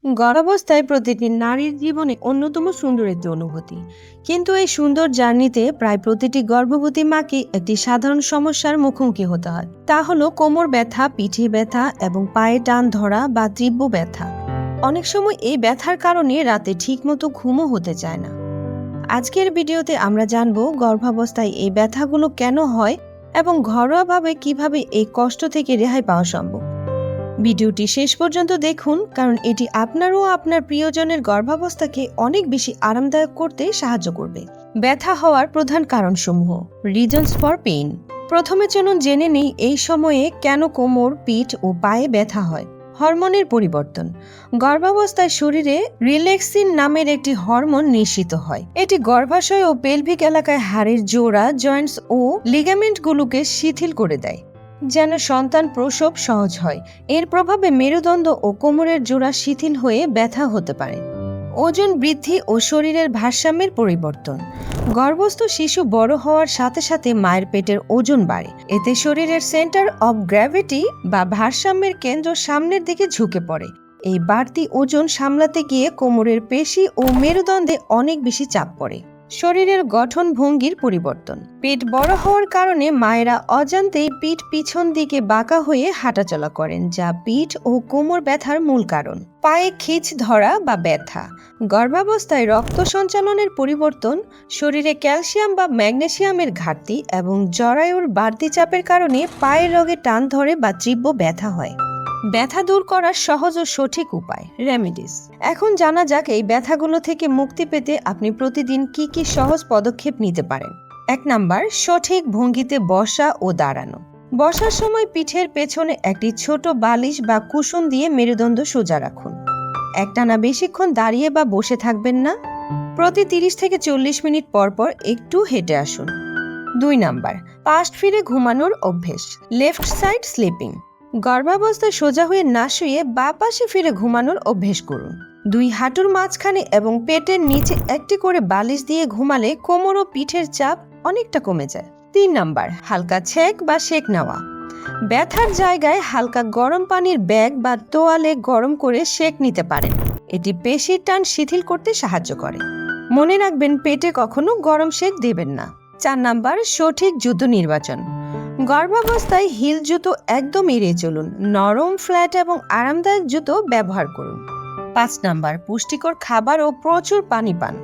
গর্ভাবস্থায় প্রতিটি নারীর জীবনে অন্যতম সুন্দর একটি অনুভূতি, কিন্তু এই সুন্দর জার্নিতে প্রায় প্রতিটি গর্ভবতী মাকে একটি সাধারণ সমস্যার মুখোমুখি হতে হয়। তা হলো কোমর ব্যথা, পিঠে ব্যথা এবং পায়ে টান ধরা বা তীব্র ব্যথা। অনেক সময় এই ব্যথার কারণে রাতে ঠিকমতো ঘুমও হতে চায় না। আজকের ভিডিওতে আমরা জানবো গর্ভাবস্থায় এই ব্যথাগুলো কেন হয় এবং ঘরোয়াভাবে কিভাবে এই কষ্ট থেকে রেহাই পাওয়া সম্ভব। ভিডিওটি শেষ পর্যন্ত দেখুন, কারণ এটি আপনার ও আপনার প্রিয়জনের গর্ভাবস্থাকে অনেক বেশি আরামদায়ক করতে সাহায্য করবে। ব্যথা হওয়ার প্রধান কারণসমূহ। Reasons for pain. প্রথমে চলুন জেনে নেই এই সময়ে কেন কোমর, পিঠ ও পায়ে ব্যথা হয়। হরমোনের পরিবর্তন। গর্ভাবস্থায় শরীরে রিল্যাক্সিন নামের একটি হরমোন নিঃসৃত হয়। এটি গর্ভাশয় ও পেলভিক এলাকায় হাড়ের জোড়া, জয়েন্টস ও লিগামেন্টগুলোকে শিথিল করে দেয়, যেন সন্তান প্রসব সহজ হয়। এর প্রভাবে মেরুদণ্ড ও কোমরের জোড়া শিথিল হয়ে ব্যথা হতে পারে। ওজন বৃদ্ধি ও শরীরের ভারসাম্যের পরিবর্তন। গর্ভস্থ শিশু বড় হওয়ার সাথে সাথে মায়ের পেটের ওজন বাড়ে। এতে শরীরের সেন্টার অব গ্র্যাভিটি বা ভারসাম্যের কেন্দ্র সামনের দিকে ঝুঁকে পড়ে। এই বাড়তি ওজন সামলাতে গিয়ে কোমরের পেশি ও মেরুদণ্ডে অনেক বেশি চাপ পড়ে। শরীরের গঠন ভঙ্গির পরিবর্তন। পেট বড় হওয়ার কারণে মায়েরা অজান্তেই পিঠ পিছন দিকে বাঁকা হয়ে হাঁটাচলা করেন, যা পিঠ ও কোমর ব্যথার মূল কারণ। পায়ে খিঁচ ধরা বা ব্যথা। গর্ভাবস্থায় রক্ত সঞ্চালনের পরিবর্তন, শরীরে ক্যালসিয়াম বা ম্যাগনেসিয়ামের ঘাটতি এবং জরায়ুর বাড়তি চাপের কারণে পায়ের রগে টান ধরে বা তীব্র ব্যথা হয়। ব্যথা দূর করার সহজ ও সঠিক উপায়, রেমেডিস। এখন জানা যাক এই ব্যথাগুলো থেকে মুক্তি পেতে আপনি প্রতিদিন কি কি সহজ পদক্ষেপ নিতে পারেন। 1 নাম্বার, সঠিক ভঙ্গিতে বসা ও দাঁড়ানো। বসার সময় পিঠের পেছনে একটি ছোট বালিশ বা কুশন দিয়ে মেরুদণ্ড সোজা রাখুন। একটানা বেশিক্ষণ দাঁড়িয়ে বা বসে থাকবেন না। প্রতি 30 থেকে 40 মিনিট পর পর একটু হেঁটে আসুন। 2 নাম্বার, পাশ ফিরে ঘুমানোর অভ্যেস, লেফট সাইড স্লিপিং। গর্ভাবস্থায় সোজা হয়ে না শুয়ে বাঁ পাশে ফিরে ঘুমানোর অভ্যেস করুন। 2 হাঁটুর মাঝখানে এবং পেটের নিচে একটি করে বালিশ দিয়ে ঘুমালে কোমর ও পিঠের চাপ অনেকটা কমে যায়। 3 নাম্বার, হালকা ছেঁক বা সেঁক নেওয়া। ব্যথার জায়গায় হালকা গরম পানির ব্যাগ বা তোয়ালে গরম করে সেঁক নিতে পারেন। এটি পেশির টান শিথিল করতে সাহায্য করে। মনে রাখবেন, পেটে কখনো গরম সেঁক দেবেন না। 4 নাম্বার, সঠিক জুতো নির্বাচন। গর্ভাবস্থায় হিল জুতো একদম এড়িয়ে চলুন। নরম, ফ্ল্যাট এবং আরামদায়ক জুতো ব্যবহার করুন। 5 নাম্বার, পুষ্টিকর খাবার ও প্রচুর পানি পান।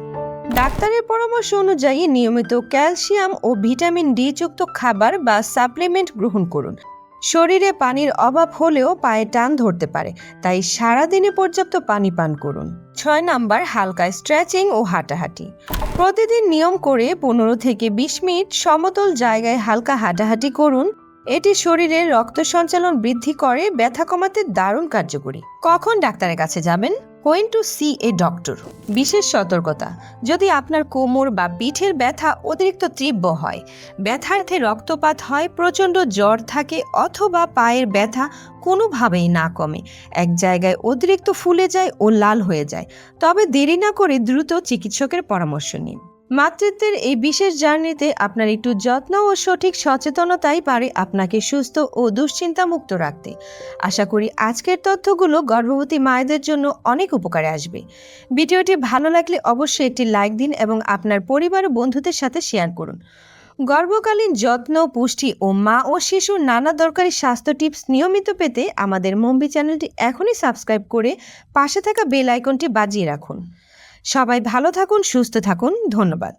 ডাক্তারের পরামর্শ অনুযায়ী নিয়মিত ক্যালসিয়াম ও ভিটামিন ডি যুক্ত খাবার বা সাপ্লিমেন্ট গ্রহণ করুন। শরীরে পানির অভাব হলেও পায়ে টান ধরতে পারে, তাই সারাদিনে পর্যাপ্ত পানি পান করুন। 6 নাম্বার, হালকা স্ট্রেচিং ও হাঁটাহাঁটি। প্রতিদিন নিয়ম করে 15 থেকে 20 মিনিট সমতল জায়গায় হালকা হাঁটাহাঁটি করুন। এটি শরীরের রক্ত সঞ্চালন বৃদ্ধি করে, ব্যথা কমাতে দারুণ কার্যকরী। কখন ডাক্তারের কাছে যাবেন? Going to see a doctor. বিশেষ সতর্কতা, যদি আপনার কোমর বা পিঠের ব্যথা অতিরিক্ত তীব্র হয়, ব্যথার্থে রক্তপাত হয়, প্রচণ্ড জ্বর থাকে অথবা পায়ের ব্যথা কোনোভাবেই না কমে, এক জায়গায় অতিরিক্ত ফুলে যায় ও লাল হয়ে যায়, তবে দেরি না করে দ্রুত চিকিৎসকের পরামর্শ নিন। মাতৃত্বের এই বিশেষ জার্নিতে আপনার একটু যত্ন ও সঠিক সচেতনতাই পারে আপনাকে সুস্থ ও দুশ্চিন্তা মুক্ত রাখতে। আশা করি আজকের তথ্যগুলো গর্ভবতী মায়েদের জন্য অনেক উপকারে আসবে। ভিডিওটি ভালো লাগলে অবশ্যই একটি লাইক দিন এবং আপনার পরিবার ও বন্ধুদের সাথে শেয়ার করুন। গর্ভকালীন যত্ন, পুষ্টি ও মা ও শিশুর নানা দরকারি স্বাস্থ্য টিপস নিয়মিত পেতে আমাদের মম্বি চ্যানেলটি এখনই সাবস্ক্রাইব করে পাশে থাকা বেল আইকনটি বাজিয়ে রাখুন। সবাই ভালো থাকুন, সুস্থ থাকুন। ধন্যবাদ।